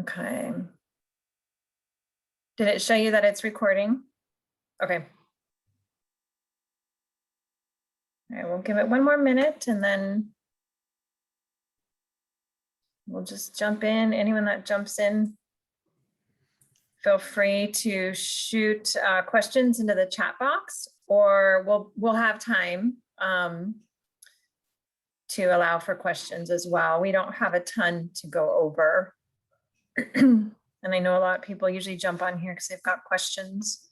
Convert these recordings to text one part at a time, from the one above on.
Okay. Did it show you that it's recording? Okay. All right, we'll give it one more minute and then we'll just jump in. Anyone that jumps in, feel free to shoot questions into the chat box, or we'll have time to allow for questions as well. We don't have a ton to go over. And I know a lot of people usually jump on here because they've got questions.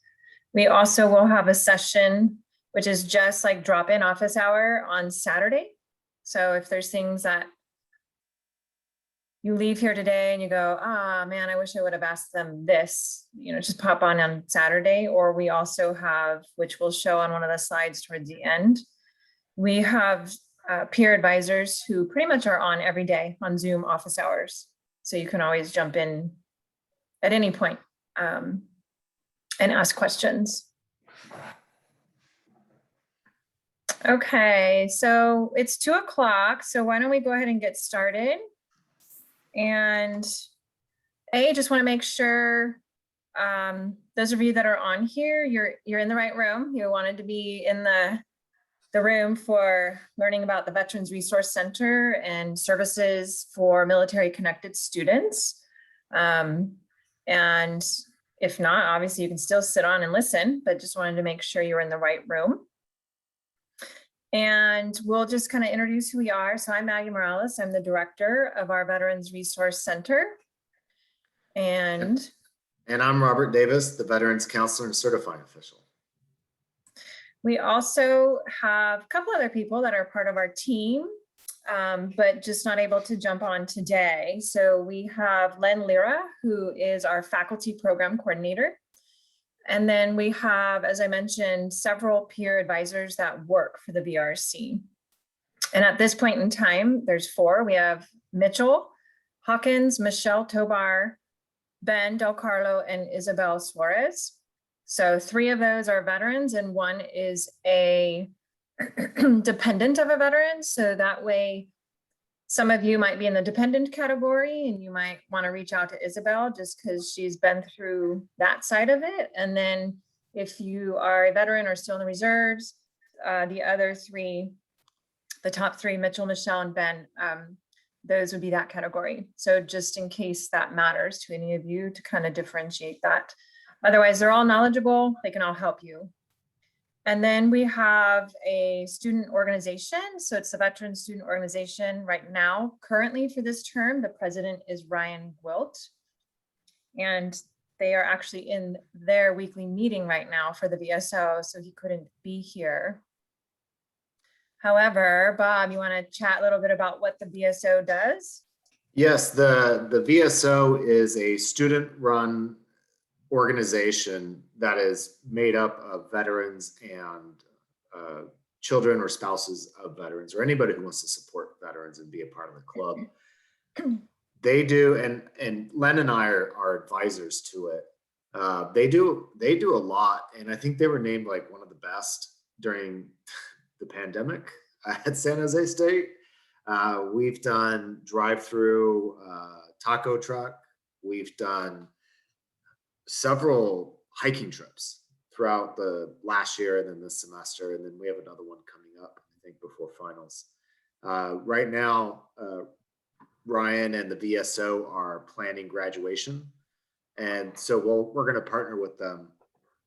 We also will have a session, which is just like drop-in office hour on Saturday. So if there's things that you leave here today and you go, ah, man, I wish I would have asked them this, just pop on Saturday. Or we also have, which we'll show on one of the slides towards the end, we have peer advisors who pretty much are on every day on Zoom office hours. So you can always jump in at any point and ask questions. Okay, so it's 2 o'clock. So why don't we go ahead and get started? And just want to make sure those of you that are on here, you're in the right room. You wanted to be in the room for learning about the Veterans Resource Center and services for military connected students. And if not, obviously you can still sit on and listen, but just wanted to make sure you're in the right room. And we'll just kind of introduce who we are. So I'm Maggie Morales. I'm the director of our Veterans Resource Center. And I'm Robert Davis, the Veterans Counselor and Certifying Official. We also have a couple other people that are part of our team, but just not able to jump on today. So we have Len Lira, who is our faculty program coordinator. And then we have, as I mentioned, several peer advisors that work for the VRC. And at this point in time, there's 4. We have Mitchell Hawkins, Michelle Tobar, Ben Del Carlo, and Isabel Suarez. So 3 of those are veterans and 1 is a dependent of a veteran. So that way, some of you might be in the dependent category and you might want to reach out to Isabel just because she's been through that side of it. And then if you are a veteran or still in the reserves, the other 3, the top 3, Mitchell, Michelle, and Ben, those would be that category. So just in case that matters to any of you to kind of differentiate that. Otherwise, they're all knowledgeable. They can all help you. And then we have a student organization. So it's the Veteran Student Organization right now. Currently for this term, the president is Ryan Gwilt. And they are actually in their weekly meeting right now for the VSO, so he couldn't be here. However, Bob, you want to chat a little bit about what the VSO does? Yes, the VSO is a student-run organization that is made up of veterans and children or spouses of veterans, or anybody who wants to support veterans and be a part of the club. They do, and Len and I are advisors to it. They do a lot, and I think they were named like one of the best during the pandemic at San Jose State. We've done drive-through taco truck. We've done several hiking trips throughout the last year and then this semester, and then we have another one coming up, I think, before finals. Right now, Ryan and the VSO are planning graduation, and so we're going to partner with them.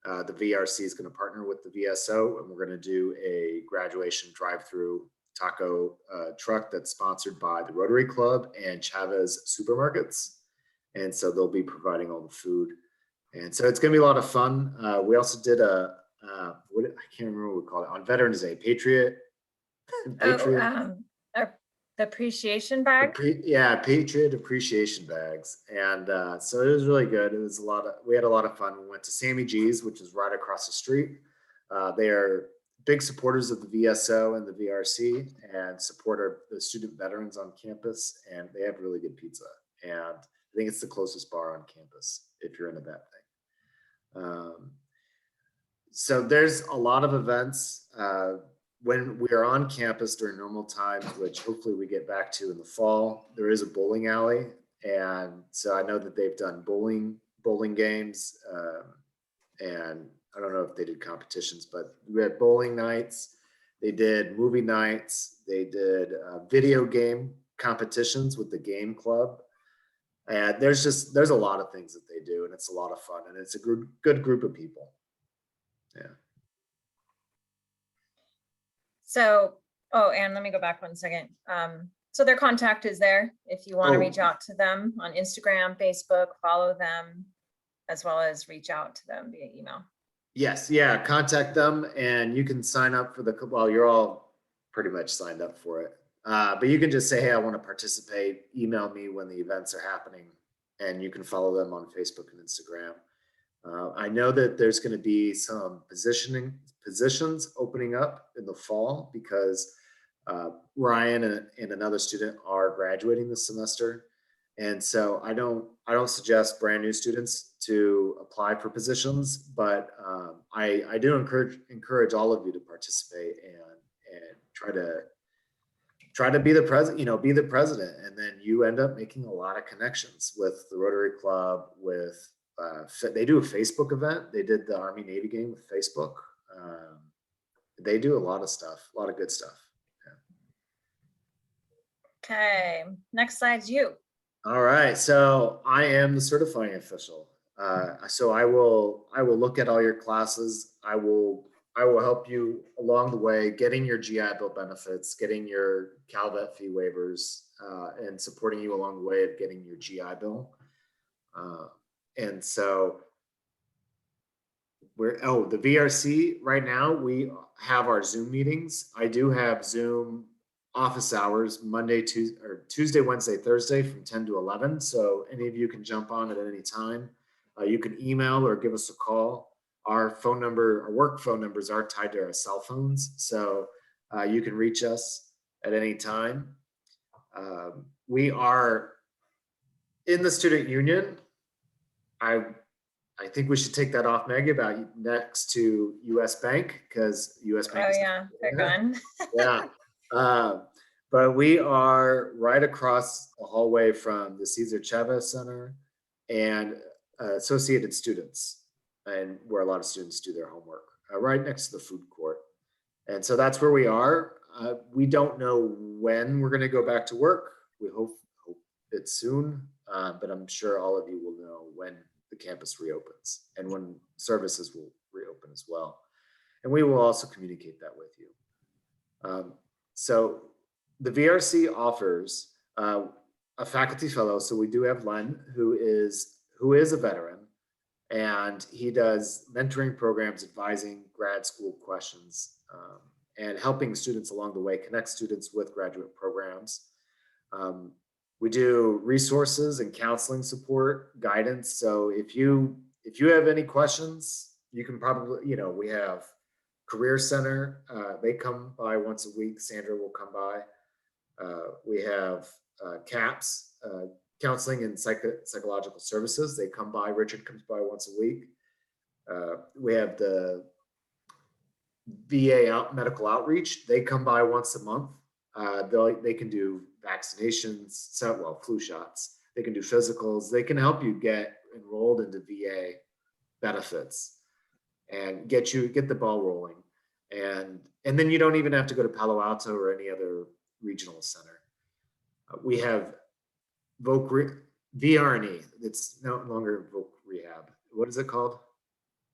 The VRC is going to partner with the VSO, and we're going to do a graduation drive-through taco truck that's sponsored by the Rotary Club and Chavez Supermarkets, and so they'll be providing all the food. And so it's going to be a lot of fun. We also did I can't remember what we called it on Veterans Day, Patriot. The appreciation bag. Patriot appreciation bags. And so it was really good. It was we had a lot of fun. We went to Sammy G's, which is right across the street. They are big supporters of the VSO and the VRC and support the student veterans on campus. And they have really good pizza. And I think it's the closest bar on campus if you're into that thing. So there's a lot of events when we are on campus during normal times, which hopefully we get back to in the fall. There is a bowling alley And so I know that they've done bowling games, and I don't know if they did competitions, but we had bowling nights. They did movie nights. They did video game competitions with the game club. And there's a lot of things that they do, and it's a lot of fun, and it's a good group of people. Yeah. So, oh, and let me go back 1 second. So their contact is there if you want to Oh. reach out to them on Instagram, Facebook, follow them, as well as reach out to them via email. Yes, yeah, contact them, and you can sign up for well, you're all pretty much signed up for it. But you can just say, hey, I want to participate, email me when the events are happening, and you can follow them on Facebook and Instagram. I know that there's going to be some positions opening up in the fall because Ryan and another student are graduating this semester. And so I don't suggest brand new students to apply for positions, but I do encourage all of you to participate and try to be the president, be the president, and then you end up making a lot of connections with the Rotary Club. With they do a Facebook event. They did the Army Navy game with Facebook. They do a lot of stuff, a lot of good stuff. Yeah. Okay, next slide's you. All right, so I am the certifying official. So I will look at all your classes. I will help you along the way, getting your GI Bill benefits, getting your CalVet fee waivers, and supporting you along the way of getting your GI Bill. And so the VRC right now, we have our Zoom meetings. I do have Zoom office hours Monday, Tuesday, Wednesday, Thursday from 10 to 11. So any of you can jump on at any time. You can email or give us a call. Our phone number, our work phone numbers are tied to our cell phones. So you can reach us at any time. We are in the student union. I think we should take that off, Maggie, about next to US Bank, because US Bank. Oh yeah, they're gone. Yeah. But we are right across the hallway from the Cesar Chavez Center and Associated Students, and where a lot of students do their homework, right next to the food court. And so that's where we are. We don't know when we're going to go back to work. We hope it's soon, but I'm sure all of you will know when the campus reopens and when services will reopen as well. And we will also communicate that with you. So the VRC offers a faculty fellow. So we do have Len, who is a veteran, and he does mentoring programs, advising grad school questions, and helping students along the way, connect students with graduate programs. We do resources and counseling support, guidance. So if you have any questions, you can probably, we have Career Center. They come by once a week. Sandra will come by. We have CAPS, Counseling and Psychological Services. They come by. Richard comes by once a week. We have the VA medical outreach. They come by once a month. They can do vaccinations, flu shots. They can do physicals. They can help you get enrolled into VA benefits and get the ball rolling. And then you don't even have to go to Palo Alto or any other regional center. We have VRNE. It's no longer Voc Rehab. What is it called,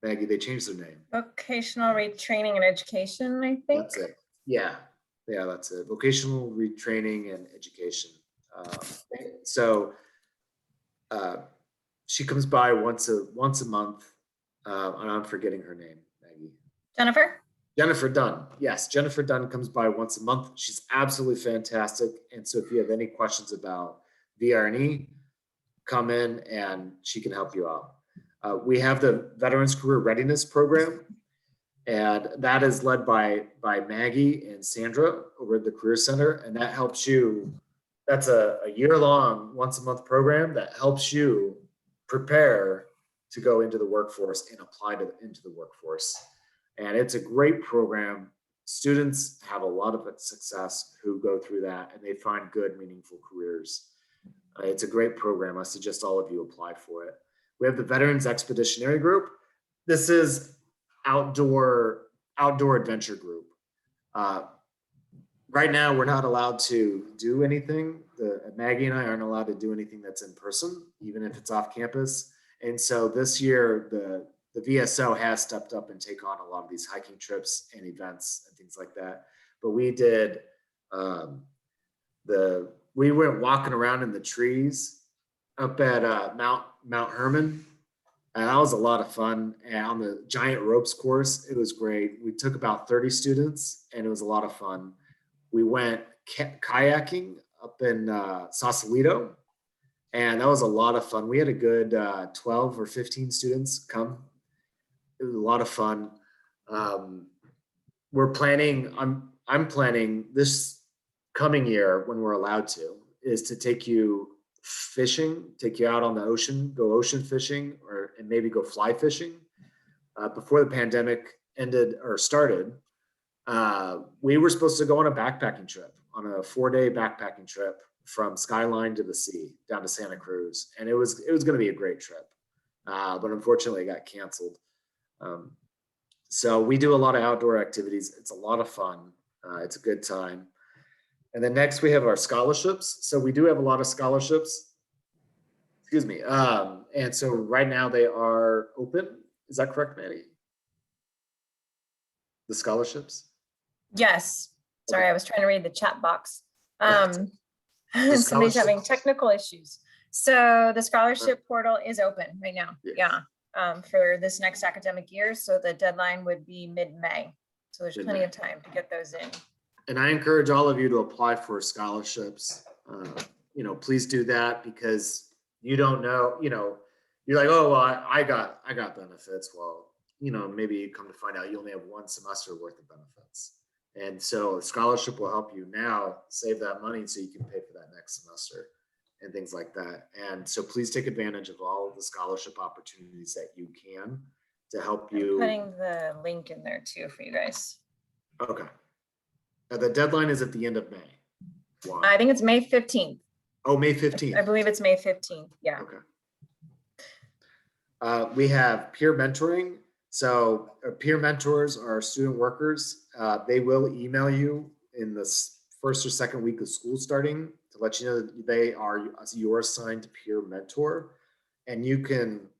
Maggie? They changed their name. Vocational Retraining and Education, I think. That's it. Yeah, that's it. Vocational Retraining and Education. So she comes by once a month, and I'm forgetting her name, Maggie. Jennifer Dunn. Yes, Jennifer Dunn comes by once a month. She's absolutely fantastic. And so if you have any questions about VRNE, come in and she can help you out. We have the Veterans Career Readiness Program, and that is led by Maggie and Sandra over at the Career Center. And that helps you. That's a year-long, once-a-month program that helps you prepare to go into the workforce and apply into the workforce. And it's a great program. Students have a lot of success who go through that, and they find good, meaningful careers. It's a great program. I suggest all of you apply for it. We have the Veterans Expeditionary Group. This is outdoor adventure group. Right now, we're not allowed to do anything. Maggie and I aren't allowed to do anything that's in person, even if it's off campus. And so this year, the VSO has stepped up and take on a lot of these hiking trips and events and things like that. But we did we went walking around in the trees up at Mount Herman. And that was a lot of fun. And on the giant ropes course, it was great. We took about 30 students, and it was a lot of fun. We went kayaking up in Sausalito, and that was a lot of fun. We had a good 12 or 15 students come. It was a lot of fun. I'm planning this coming year, when we're allowed to, is to take you fishing, take you out on the ocean, go ocean fishing, and maybe go fly fishing. Before the pandemic ended or started, we were supposed to go on a backpacking trip, on a 4-day backpacking trip from Skyline to the sea down to Santa Cruz, and it was going to be a great trip, but unfortunately it got canceled. So we do a lot of outdoor activities. It's a lot of fun. It's a good time. And then next we have our scholarships. So we do have a lot of scholarships. Excuse me. And so right now they are open. Is that correct, Maddie? The scholarships? Yes. Sorry, Okay. I was trying to read the chat box. The Somebody's having scholarships- technical issues. So the scholarship portal is open right now. Yes. Yeah. For this next academic year. So the deadline would be mid-May. So there's plenty Mid-May. of time to get those in. And I encourage all of you to apply for scholarships. Please do that, because you don't know, you're like, oh, well, I got benefits. Well, maybe you come to find out you only have 1 semester worth of benefits. And so a scholarship will help you now save that money so you can pay for that next semester and things like that. And so please take advantage of all of the scholarship opportunities that you can to help you. I'm putting the link in there too for you guys. Okay. The deadline is at the end of May. Why? I think it's May 15th. Oh, May 15th. I believe it's May 15th. Yeah. Okay. We have peer mentoring. So peer mentors are student workers. They will email you in the first or second week of school starting to let you know that they are your assigned peer mentor, and you can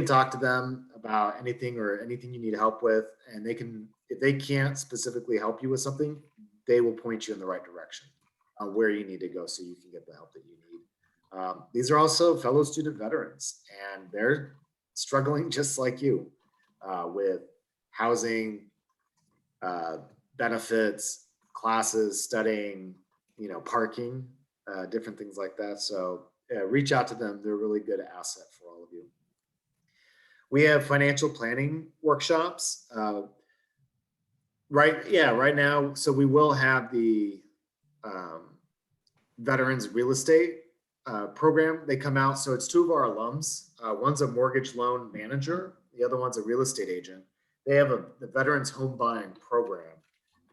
talk to them about anything you need help with, and they can, if they can't specifically help you with something, they will point you in the right direction on where you need to go so you can get the help that you need. These are also fellow student veterans, and they're struggling just like you with housing, benefits, classes, studying, parking, different things like that. So reach out to them. They're a really good asset for all of you. We have financial planning workshops. Right now. So we will have the Veterans Real Estate program. They come out. So it's 2 of our alums. One's a mortgage loan manager. The other one's a real estate agent. They have the Veterans Home Buying Program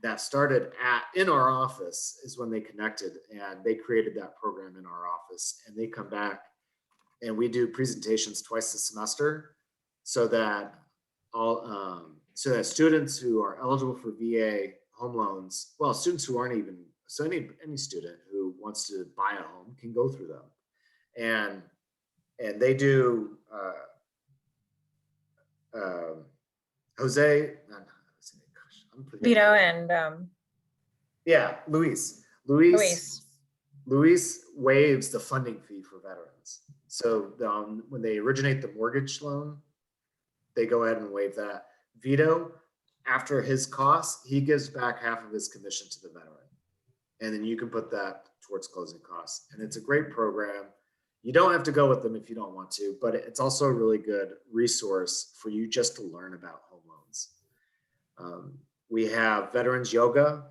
that started in our office is when they connected, and they created that program in our office, and they come back and we do presentations twice a semester so that students who are eligible for VA home loans, well, students who aren't even, so any student who wants to buy a home can go through them. And they do Vito and Luis waives the funding fee for veterans. So when they originate the mortgage loan, they go ahead and waive that. Vito, after his costs, he gives back half of his commission to the veteran. And then you can put that towards closing costs. And it's a great program. You don't have to go with them if you don't want to, but it's also a really good resource for you just to learn about home loans. We have Veterans Yoga.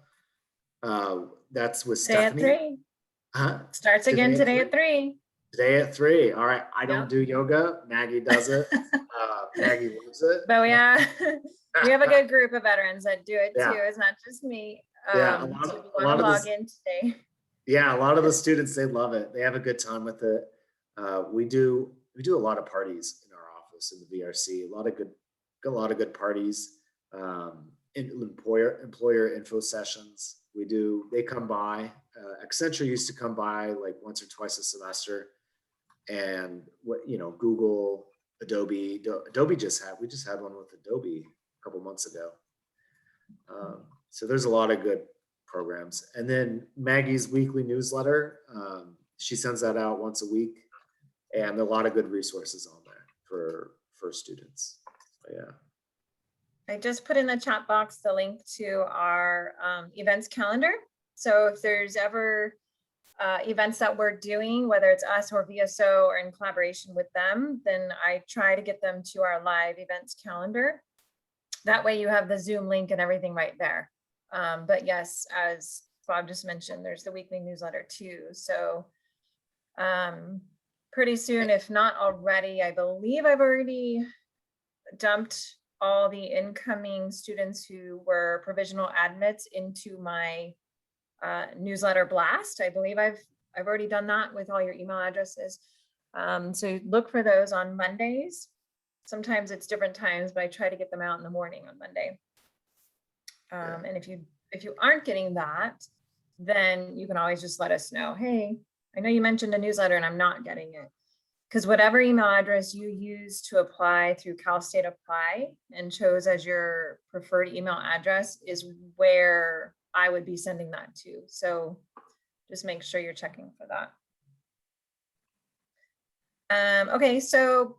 That's with Stephanie. Today at 3. Starts again today at 3. Today at 3. All right. I don't do yoga. Maggie does it. Maggie loves it. But we have a good group of veterans that do it too. It's not just me. Yeah, so if you want to log in today. Yeah, a lot of the students, they love it. They have a good time with it. We do a lot of parties in our office in the VRC. A lot of good parties. Employer info sessions. They come by. Accenture used to come by like once or twice a semester, and Google, Adobe. We just had one with Adobe a couple months ago. So there's a lot of good programs. And then Maggie's weekly newsletter, she sends that out once a week, and a lot of good resources on there for students. So, yeah. I just put in the chat box the link to our events calendar. So if there's ever events that we're doing, whether it's us or VSO or in collaboration with them, then I try to get them to our live events calendar. That way you have the Zoom link and everything right there. But yes, as Bob just mentioned, there's the weekly newsletter too. So pretty soon, if not already, I believe I've already dumped all the incoming students who were provisional admits into my newsletter blast. I believe I've already done that with all your email addresses. So look for those on Mondays. Sometimes it's different times, but I try to get them out in the morning on Monday. And if you aren't getting that, then you can always just let us know. Hey, I know you mentioned a newsletter and I'm not getting it. Because whatever email address you use to apply through Cal State Apply and chose as your preferred email address is where I would be sending that to. So just make sure you're checking for that. Okay, so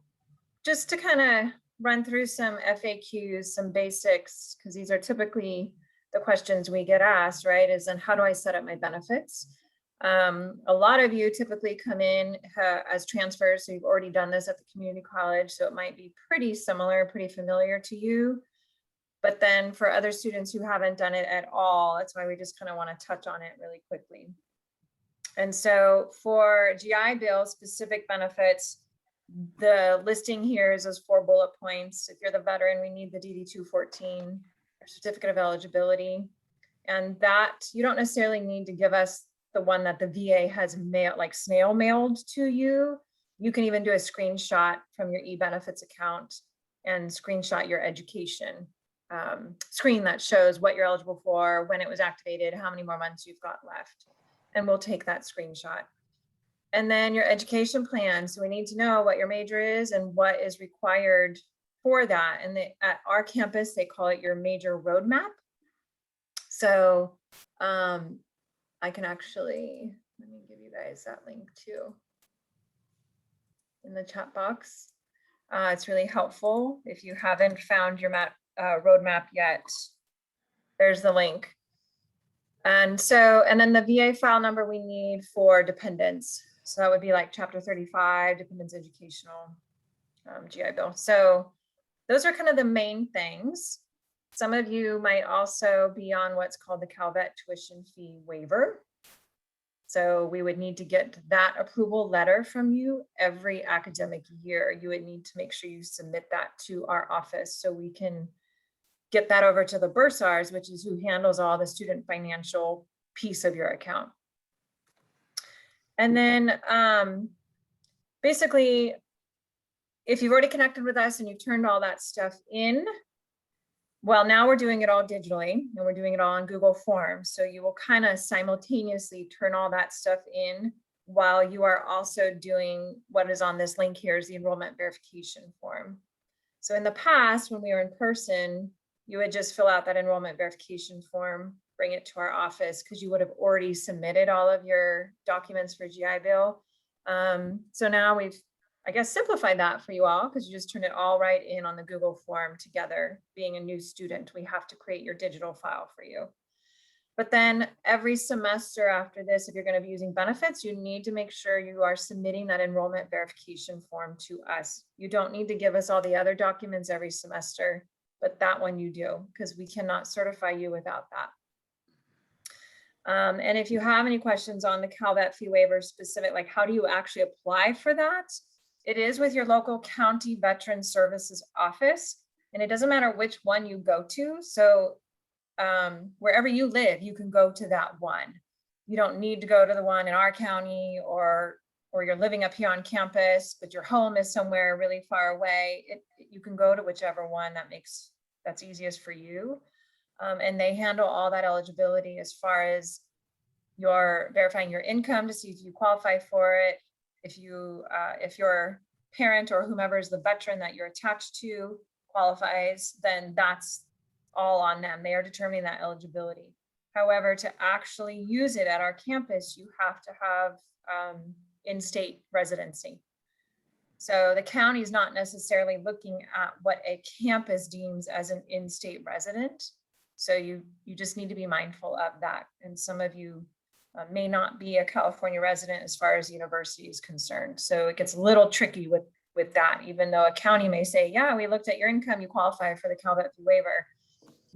just to kind of run through some FAQs, some basics, because these are typically the questions we get asked, right? Is then how do I set up my benefits? A lot of you typically come in as transfers, so you've already done this at the community college, so it might be pretty similar, pretty familiar to you. But then for other students who haven't done it at all, that's why we just kind of want to touch on it really quickly. And so for GI Bill specific benefits, the listing here is those 4 bullet points. If you're the veteran, we need the DD-214, or certificate of eligibility. And that you don't necessarily need to give us the one that the VA has snail mailed to you. You can even do a screenshot from your eBenefits account and screenshot your education screen that shows what you're eligible for, when it was activated, how many more months you've got left. And we'll take that screenshot. And then your education plan. So we need to know what your major is and what is required for that. And at our campus, they call it your major roadmap. So I can actually, let me give you guys that link too in the chat box. It's really helpful. If you haven't found your roadmap yet, there's the link. And then the VA file number we need for dependents. So that would be like chapter 35, dependents educational, GI Bill. So those are kind of the main things. Some of you might also be on what's called the CalVet tuition fee waiver. So we would need to get that approval letter from you every academic year. You would need to make sure you submit that to our office so we can get that over to the bursars, which is who handles all the student financial piece of your account. And then basically, if you've already connected with us and you've turned all that stuff in, well, now we're doing it all digitally and we're doing it all on Google Forms. So you will kind of simultaneously turn all that stuff in while you are also doing what is on this link here is the enrollment verification form. So in the past, when we were in person, you would just fill out that enrollment verification form, bring it to our office because you would have already submitted all of your documents for GI Bill. So now we've, I guess, simplified that for you all because you just turn it all right in on the Google form together. Being a new student, we have to create your digital file for you. But then every semester after this, if you're going to be using benefits, you need to make sure you are submitting that enrollment verification form to us. You don't need to give us all the other documents every semester, but that one you do because we cannot certify you without that. And if you have any questions on the CalVet fee waiver specific, like how do you actually apply for that? It is with your local county veteran services office, and it doesn't matter which one you go to. So wherever you live, you can go to that one. you don't need to go to the one in our county, or you're living up here on campus, but your home is somewhere really far away. You can go to whichever one that's easiest for you. And they handle all that eligibility as far as your verifying your income to see if you qualify for it. If your parent or whomever is the veteran that you're attached to qualifies, then that's all on them. They are determining that eligibility. However, to actually use it at our campus, you have to have in-state residency. So the county is not necessarily looking at what a campus deems as an in-state resident. So you just need to be mindful of that. And some of you may not be a California resident as far as the university is concerned. So it gets a little tricky with that, even though a county may say, yeah, we looked at your income, you qualify for the CalVet fee waiver.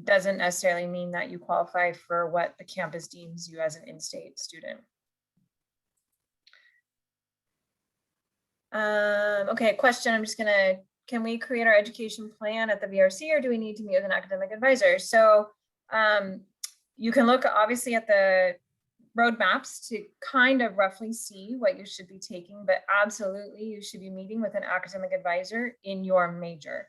Doesn't necessarily mean that you qualify for what the campus deems you as an in-state student. Okay, question. Can we create our education plan at the VRC, or do we need to meet with an academic advisor? So you can look obviously at the roadmaps to kind of roughly see what you should be taking, but absolutely you should be meeting with an academic advisor in your major.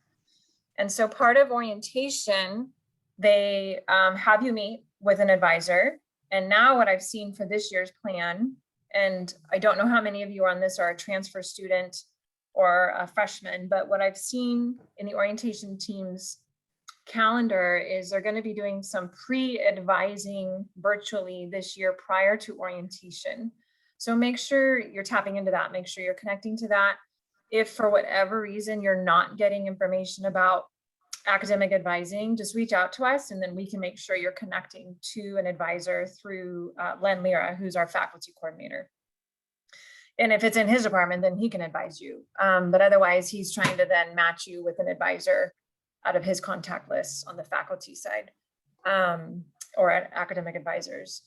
And so part of orientation, they have you meet with an advisor. And now what I've seen for this year's plan, and I don't know how many of you on this are a transfer student or a freshman, but what I've seen in the orientation team's calendar is they're going to be doing some pre-advising virtually this year prior to orientation. So make sure you're tapping into that, make sure you're connecting to that. If for whatever reason you're not getting information about academic advising, just reach out to us and then we can make sure you're connecting to an advisor through Len Lira, who's our faculty coordinator. And if it's in his department, then he can advise you. But otherwise, he's trying to then match you with an advisor out of his contact list on the faculty side, or academic advisors.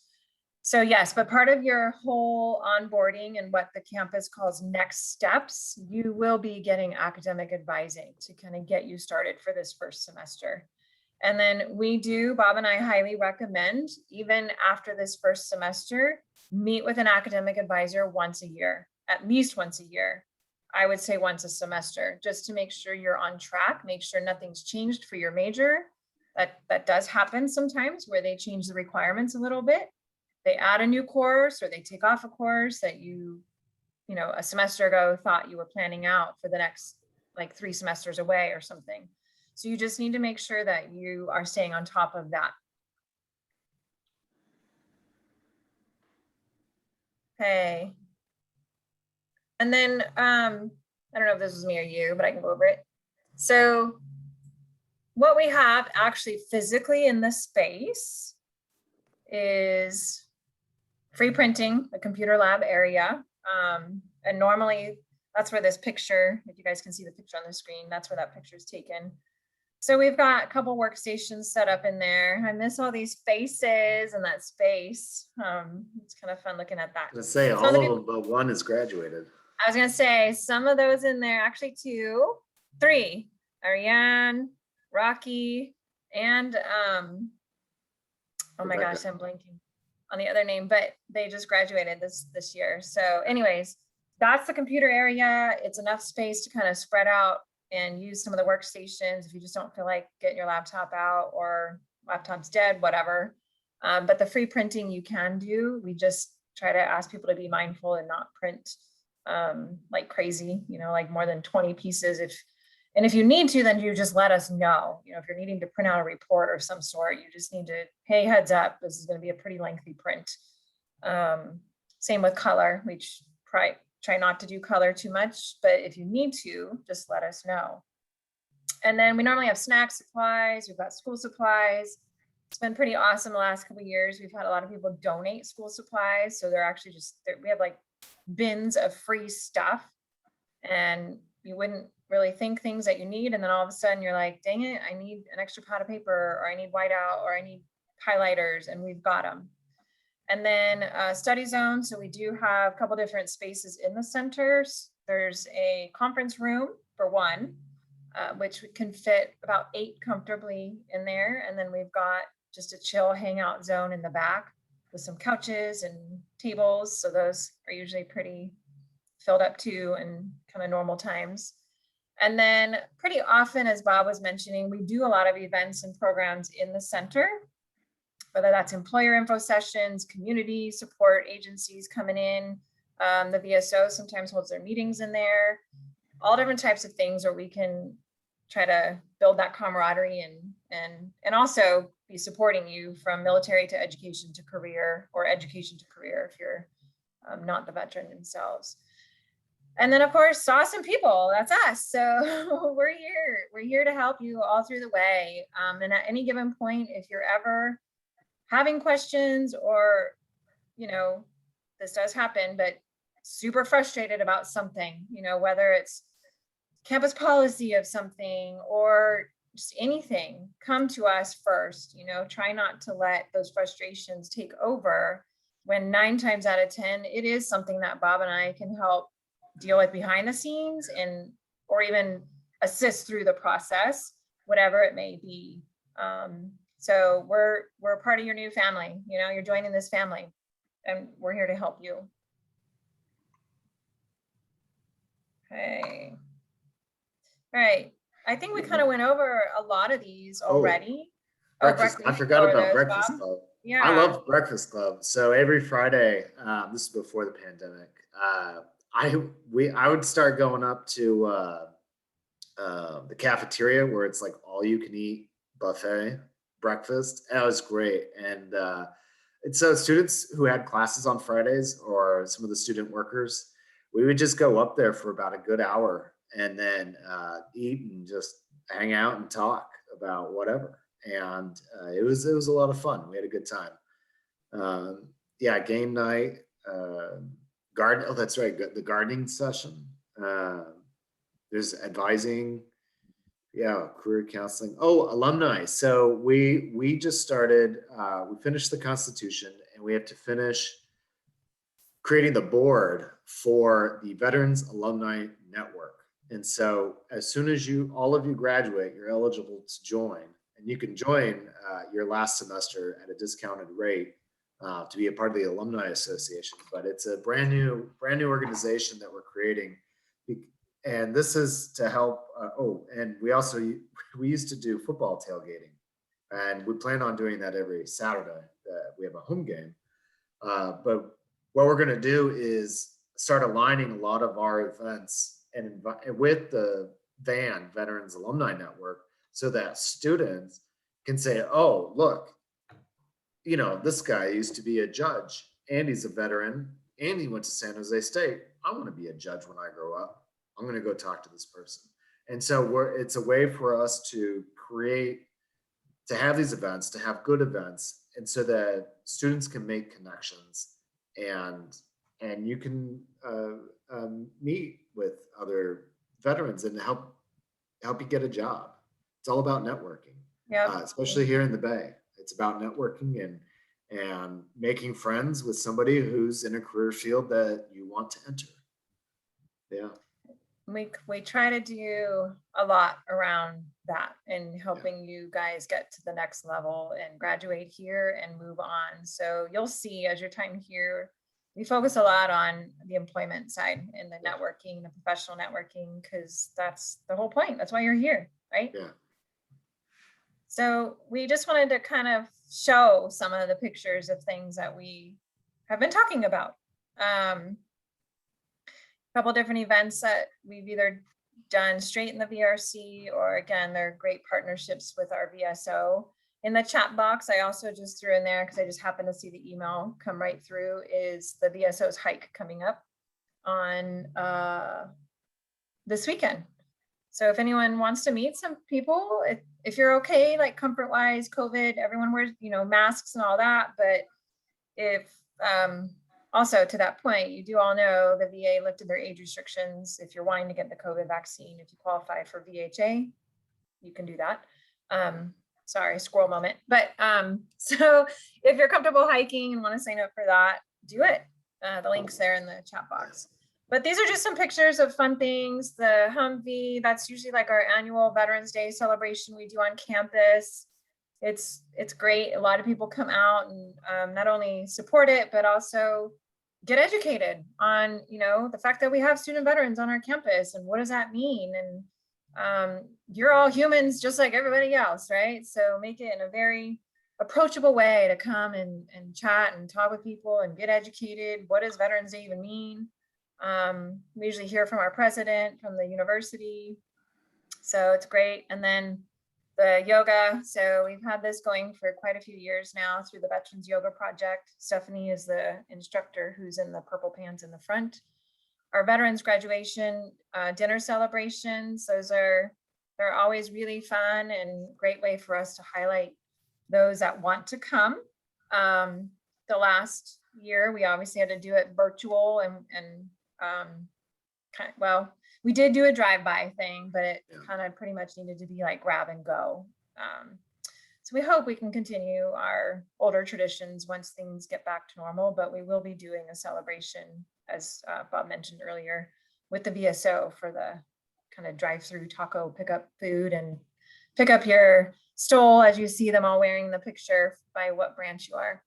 So yes, but part of your whole onboarding and what the campus calls next steps, you will be getting academic advising to kind of get you started for this first semester. And then Bob and I highly recommend, even after this first semester, meet with an academic advisor once a year, at least once a year. I would say once a semester, just to make sure you're on track, make sure nothing's changed for your major. That does happen sometimes where they change the requirements a little bit. They add a new course or they take off a course that you a semester ago thought you were planning out for the next like 3 semesters away or something. So you just need to make sure that you are staying on top of that. Okay. And then, I don't know if this was me or you, but I can go over it. So what we have actually physically in this space is free printing, the computer lab area. And normally that's where this picture, if you guys can see the picture on the screen, that's where that picture is taken. So we've got a couple workstations set up in there. I miss all these faces and that space. It's kind of fun looking at that. I was gonna say all of them, but one is graduated. I was gonna say some of those in there, actually 2, 3, Ariane, Rocky, and oh my gosh, I'm blanking on the other name, but they just graduated this year. So anyways, that's the computer area. It's enough space to kind of spread out and use some of the workstations if you just don't feel like getting your laptop out or laptop's dead, whatever. But the free printing you can do. We just try to ask people to be mindful and not print like crazy, like more than 20 pieces. If you need to, then you just let us know. If you're needing to print out a report or some sort, you just need to, hey, heads up, this is going to be a pretty lengthy print. Same with color. We try not to do color too much, but if you need to, just let us know. And then we normally have snack supplies. We've got school supplies. It's been pretty awesome the last couple of years. We've had a lot of people donate school supplies. So they're actually we have like bins of free stuff, and you wouldn't really think things that you need. And then all of a sudden you're like, dang it, I need an extra pad of paper, or I need whiteout, or I need highlighters, and we've got them. And then study zone. So we do have a couple different spaces in the centers. There's a conference room for one, which can fit about 8 comfortably in there. And then we've got just a chill hangout zone in the back with some couches and tables. So those are usually pretty filled up too in kind of normal times. And then pretty often, as Bob was mentioning, we do a lot of events and programs in the center, whether that's employer info sessions, community support agencies coming in. The VSO sometimes holds their meetings in there, all different types of things where we can try to build that camaraderie and also be supporting you from military to education to career, or education to career if you're not the veteran themselves. And then of course, awesome people, that's us. So we're here to help you all through the way. And at any given point, if you're ever having questions, or, this does happen, but super frustrated about something, whether it's campus policy of something or just anything, come to us first. Try not to let those frustrations take over, when 9 times out of 10, it is something that Bob and I can help deal with behind the scenes, or even assist through the process, whatever it may be. So we're part of your new family. You're joining this family, and we're here to help you. Okay. All right. I think we kind of went over a lot of these already. Breakfast. I forgot about Breakfast Bob. Club. Yeah. I love Breakfast Club. So every Friday, this is before the pandemic, I would start going up to the cafeteria, where it's like all you can eat buffet breakfast. That was great. And so students who had classes on Fridays, or some of the student workers, we would just go up there for about a good hour, and then eat and just hang out and talk about whatever. And it was a lot of fun. We had a good time. Yeah, game night, garden. Oh, that's right. The gardening session. There's advising. Yeah, career counseling. Oh, alumni. So we just started. We finished the Constitution, and we have to finish creating the board for the Veterans Alumni Network. And so as soon as all of you graduate, you're eligible to join, and you can join your last semester at a discounted rate to be a part of the Alumni Association. But it's a brand new organization that we're creating. And this is to help. And we used to do football tailgating, and we plan on doing that every Saturday. We have a home game. But what we're going to do is start aligning a lot of our events and with the Veterans Alumni Network, so that students can say, oh, look, this guy used to be a judge, and he's a veteran, and he went to San Jose State. I want to be a judge when I grow up. I'm going to go talk to this person. And so it's a way for us to have these events, to have good events, and so that students can make connections, and you can meet with other veterans and help you get a job. It's all about networking. Yeah. Especially here in the Bay. It's about networking and making friends with somebody who's in a career field that you want to enter. Yeah. We try to do a lot around that, and helping you guys get to the next level and graduate here and move on. So you'll see as your time here, we focus a lot on the employment side and the networking, the professional networking, because that's the whole point. That's why you're here, right? Yeah. So we just wanted to kind of show some of the pictures of things that we have been talking about. Couple different events that we've either done straight in the VRC, or again, they're great partnerships with our VSO. In the chat box, I also just threw in there, because I just happened to see the email come right through, is the VSO's hike coming up on this weekend. So if anyone wants to meet some people, if you're okay, like comfort wise, COVID, everyone wears, masks and all that. But if also, to that point, you do all know the VA lifted their age restrictions. If you're wanting to get the COVID vaccine, if you qualify for VHA, you can do that. Sorry, squirrel moment. But so if you're comfortable hiking and want to sign up for that, do it. The link's there in the chat box. But these are just some pictures of fun things. The Humvee, that's usually like our annual Veterans Day celebration we do on campus. it's great. A lot of people come out and not only support it, but also get educated on, you know, the fact that we have student veterans on our campus and what does that mean? And you're all humans just like everybody else, right? So make it in a very approachable way to come and chat and talk with people and get educated. What does Veterans Day even mean? We usually hear from our president from the university. So it's great. And then the yoga. So we've had this going for quite a few years now through the Veterans Yoga Project. Stephanie is the instructor who's in the purple pants in the front. Our veterans graduation dinner celebrations, they're always really fun and great way for us to highlight those that want to come. The last year, we obviously had to do it virtual well, we did do a drive-by thing, but it kind of pretty much needed to be like grab and go. So we hope we can continue our older traditions once things get back to normal, but we will be doing a celebration, as Bob mentioned earlier, with the VSO for the kind of drive-through taco pickup food and pick up your stole as you see them all wearing the picture by what branch you are.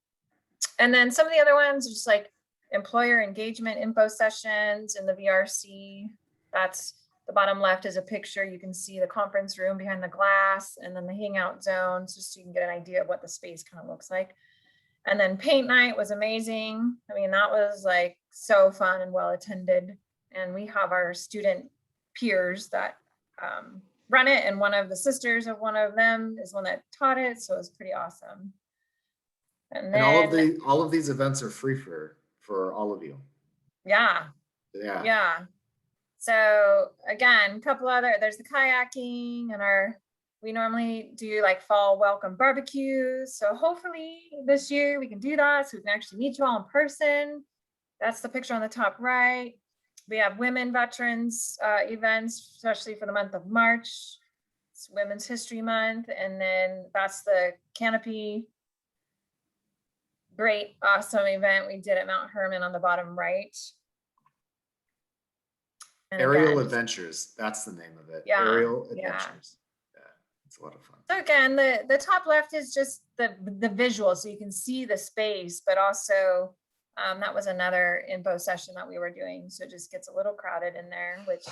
And then some of the other ones are just like employer engagement info sessions in the VRC. That's the bottom left is a picture. You can see the conference room behind the glass and then the hangout zones, just so you can get an idea of what the space kind of looks like. And then paint night was amazing. I mean, that was like so fun and well attended. And we have our student peers that run it, and one of the sisters of one of them is one that taught it, so it was pretty awesome. And then all of these events are free for all of you. Yeah. So again, a couple other, there's the kayaking, and we normally do like fall welcome barbecues. So hopefully this year we can do that so we can actually meet you all in person. That's the picture on the top right. We have women veterans events, especially for the month of March. It's Women's History Month. And then that's the canopy. Great, awesome event we did at Mount Herman on the bottom right. And Aerial Adventures, that's the name of it. Yeah, Aerial Adventures. Yeah, it's a lot of fun. So again, the top left is just the visual, so you can see the space, but also that was another info session that we were doing. So it just gets a little crowded in there, which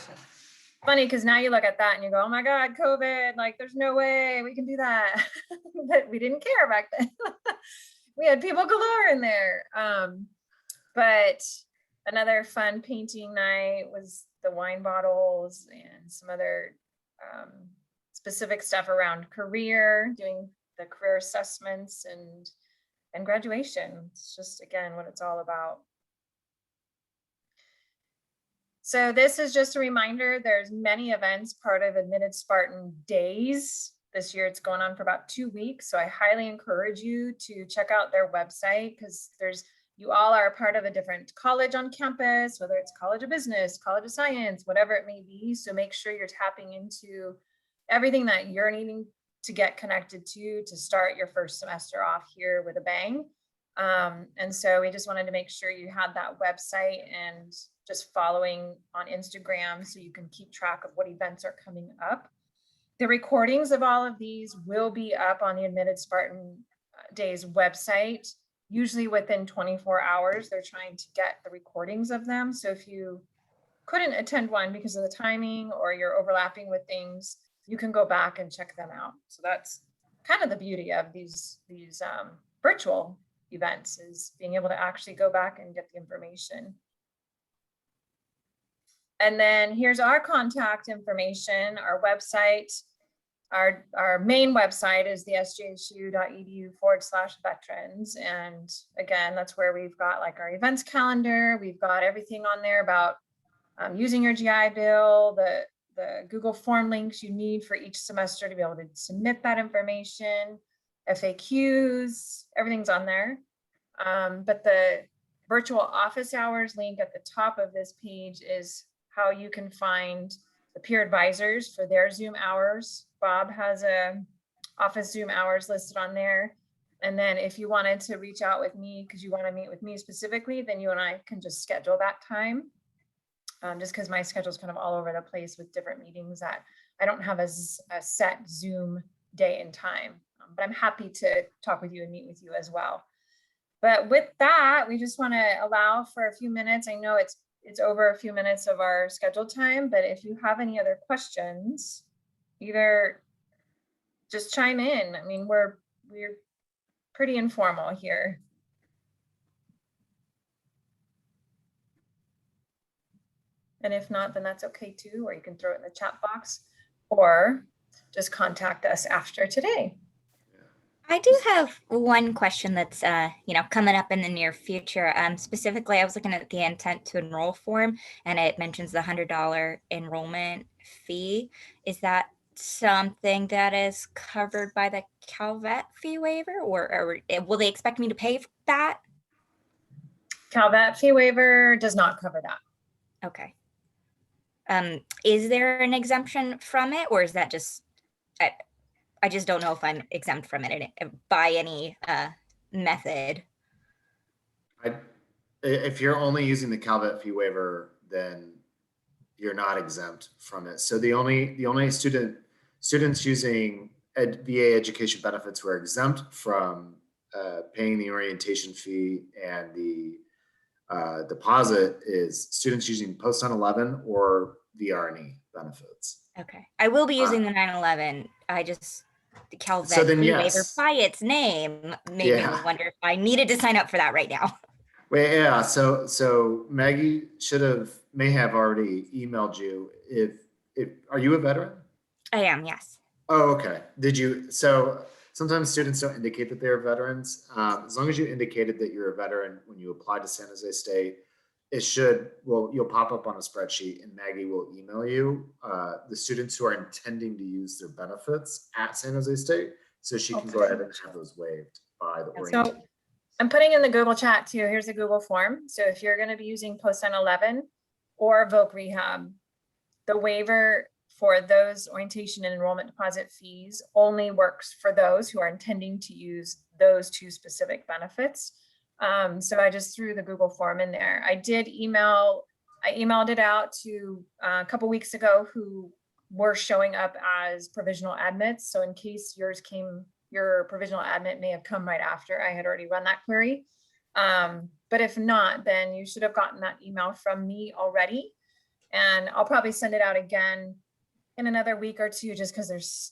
funny because now you look at that and you go, oh my God, COVID, like there's no way we can do that. But we didn't care back then. We had people galore in there. But another fun painting night was the wine bottles and some other specific stuff around career, doing the career assessments and graduation. It's just, again, what it's all about. So this is just a reminder, there's many events part of Admitted Spartan Days. This year it's going on for about 2 weeks. So I highly encourage you to check out their website, because you all are a part of a different college on campus, whether it's College of Business, College of Science, whatever it may be. So make sure you're tapping into everything that you're needing to get connected to start your first semester off here with a bang. And so we just wanted to make sure you had that website and just following on Instagram so you can keep track of what events are coming up. The recordings of all of these will be up on the Admitted Spartan Days website. Usually within 24 hours, they're trying to get the recordings of them. So if you couldn't attend one because of the timing or you're overlapping with things, you can go back and check them out. So that's kind of the beauty of these virtual events, is being able to actually go back and get the information. And then here's our contact information, our website. Our main website is the sjsu.edu/veterans. And again, that's where we've got like our events calendar. We've got everything on there about using your GI Bill, the Google form links you need for each semester to be able to submit that information, FAQs, everything's on there. But the virtual office hours link at the top of this page is how you can find the peer advisors for their Zoom hours. Bob has a office Zoom hours listed on there. And then if you wanted to reach out with me because you want to meet with me specifically, then you and I can just schedule that time. Just because my schedule is kind of all over the place with different meetings that I don't have a set Zoom day and time. But I'm happy to talk with you and meet with you as well. But with that, we just want to allow for a few minutes. I know it's over a few minutes of our scheduled time, but if you have any other questions, either just chime in. I mean, we're pretty informal here. And if not, then that's okay too, or you can throw it in the chat box or just contact us after today. I do have one question that's, coming up in the near future. Specifically, I was looking at the intent to enroll form, and it mentions the $100 enrollment fee. Is that something that is covered by the CalVet fee waiver, or will they expect me to pay that? CalVet fee waiver does not cover that. Okay. Is there an exemption from it, or is that just? I just don't know if I'm exempt from it by any method. If you're only using the CalVet fee waiver, then you're not exempt from it. So the only students using VA education benefits who are exempt from paying the orientation fee and the deposit is students using post 9/11 or VRNE benefits. Okay, I will be using the 9/11. The CalVet So then, fee yes. waiver by its name made me wonder if I needed to sign up for that right now. Well, yeah. So Maggie may have already emailed you. Are you a veteran? I am, yes. Oh, okay. Did you? So sometimes students don't indicate that they're veterans. As long as you indicated that you're a veteran when you apply to San Jose State, you'll pop up on a spreadsheet and Maggie will email you the students who are intending to use their benefits at San Jose State, so she can go ahead and have those waived by the orientation. So I'm putting in the Google chat too. Here's a Google form. So if you're going to be using post 9/11 or voc rehab, the waiver for those orientation and enrollment deposit fees only works for those who are intending to use those two specific benefits. So I just threw the Google form in there. I emailed it out to a couple weeks ago who were showing up as provisional admits. So in case your provisional admit may have come right after I had already run that query. But if not, then you should have gotten that email from me already. And I'll probably send it out again in another week or two, just because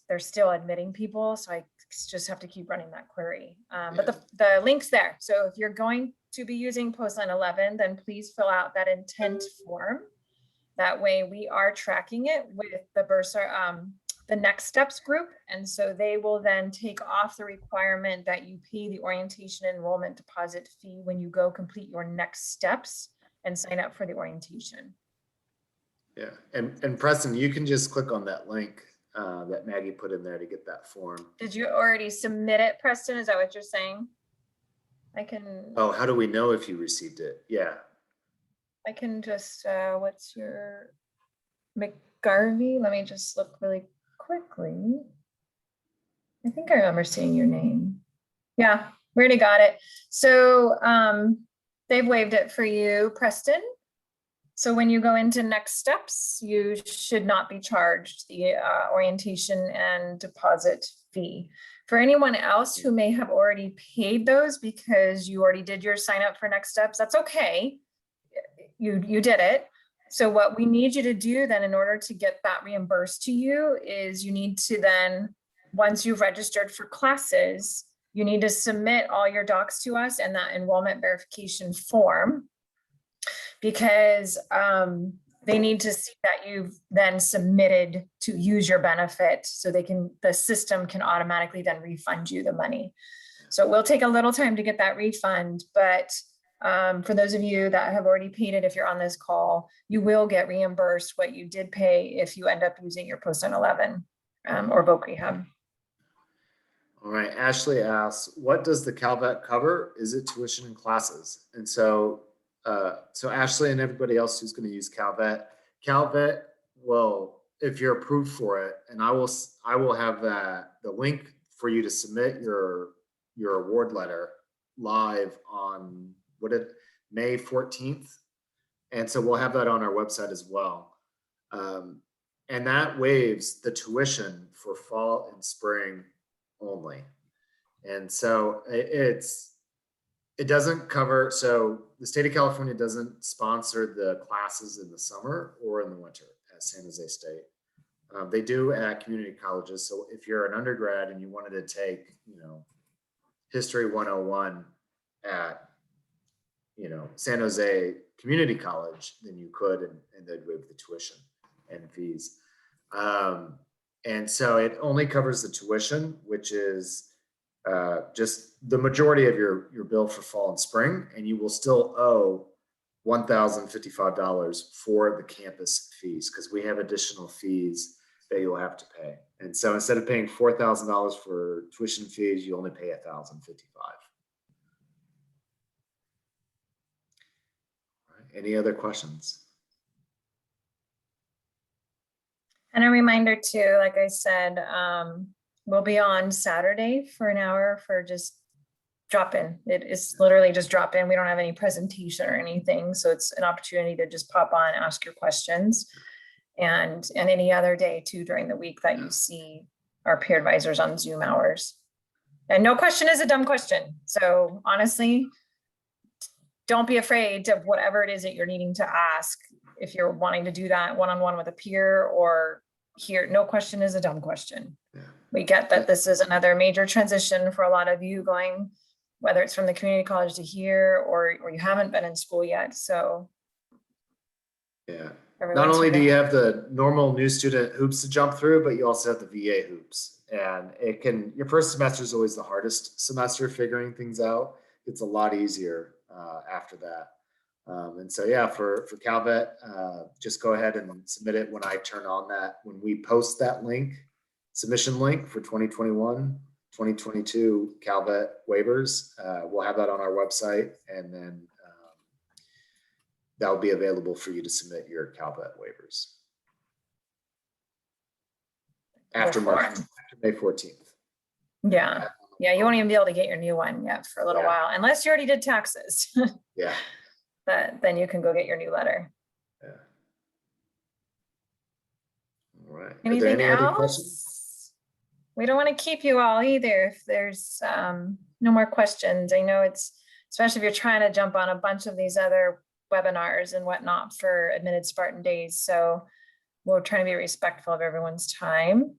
they're still admitting people. So I just have to keep running that query. But the link's there. So if you're going to be using post 9/11, then please fill out that intent form. That way we are tracking it with the bursar, the Next Steps group. And so they will then take off the requirement that you pay the orientation enrollment deposit fee when you go complete your next steps and sign up for the orientation. Yeah, and Preston, you can just click on that link that Maggie put in there to get that form. Did you already submit it, Preston? Is that what you're saying? I can. Oh, how do we know if you received it? Yeah. I can just, what's your McGarvey? Let me just look really quickly. I think I remember seeing your name. Yeah, we already got it. So they've waived it for you, Preston. So when you go into next steps, you should not be charged the orientation and deposit fee. For anyone else who may have already paid those because you already did your sign up for next steps, that's okay. You did it. So what we need you to do then in order to get that reimbursed to you is you need to then, once you've registered for classes, you need to submit all your docs to us and that enrollment verification form, because they need to see that you've then submitted to use your benefit so the system can automatically then refund you the money. So it will take a little time to get that refund, but for those of you that have already paid it, if you're on this call, you will get reimbursed what you did pay if you end up using your post 9/11 or voc rehab. All right, Ashley asks, what does the CalVet cover? Is it tuition and classes? And so Ashley and everybody else who's going to use CalVet will, if you're approved for it, and I will have the link for you to submit your award letter live on May 14th. And so we'll have that on our website as well. And that waives the tuition for fall and spring only. And so it doesn't cover, so the state of California doesn't sponsor the classes in the summer or in the winter at San Jose State. They do at community colleges. So if you're an undergrad and you wanted to take, History 101 at, San Jose Community College, then you could, and they'd waive the tuition and fees. And so it only covers the tuition, which is just the majority of your bill for fall and spring, and you will still owe $1,055 for the campus fees, because we have additional fees that you'll have to pay. And so instead of paying $4,000 for tuition fees, you only pay $1,055. Any other questions? And a reminder too, like I said, we'll be on Saturday for an hour for just drop in. It is literally just drop in. We don't have any presentation or anything. So it's an opportunity to just pop on, ask your questions. And any other day too during the week that you see our peer advisors on Zoom hours. And no question is a dumb question. So honestly, don't be afraid of whatever it is that you're needing to ask. If you're wanting to do that one-on-one with a peer or here, no question is a dumb question. Yeah. We get that this is another major transition for a lot of you going, whether it's from the community college to here or you haven't been in school yet. So yeah, not only do you have the normal new student hoops to jump through, but you also have the VA hoops. And your first semester is always the hardest semester figuring things out. It's a lot easier after that. And so, yeah, for CalVet, just go ahead and submit it when I turn on that, when we post that submission link for 2021, 2022 CalVet waivers. We'll have that on our website, and then that will be available for you to submit your CalVet waivers after May 14th. Yeah. Yeah, you won't even be able to get your new one yet for a little while, unless you already did taxes. Yeah. Then you can go get your new letter. Yeah. All right. Anything else? We don't want to keep you all either if there's no more questions. I know especially if you're trying to jump on a bunch of these other webinars and whatnot for admitted Spartan days. So we're trying to be respectful of everyone's time.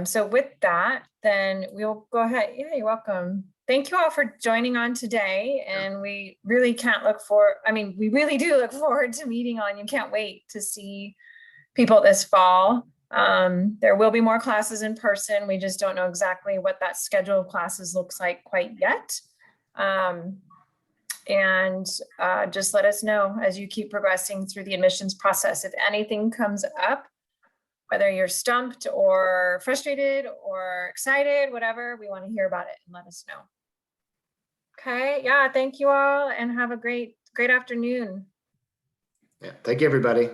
So with that, then we'll go ahead. Yeah, you're welcome. Thank you all for joining on today. And we really we really do look forward to meeting on. You can't wait to see people this fall. There will be more classes in person. We just don't know exactly what that schedule of classes looks like quite yet. Just let us know as you keep progressing through the admissions process. If anything comes up, whether you're stumped or frustrated or excited, whatever, we want to hear about it and let us know. Okay, yeah, thank you all and have a great afternoon. Yeah, thank you, everybody.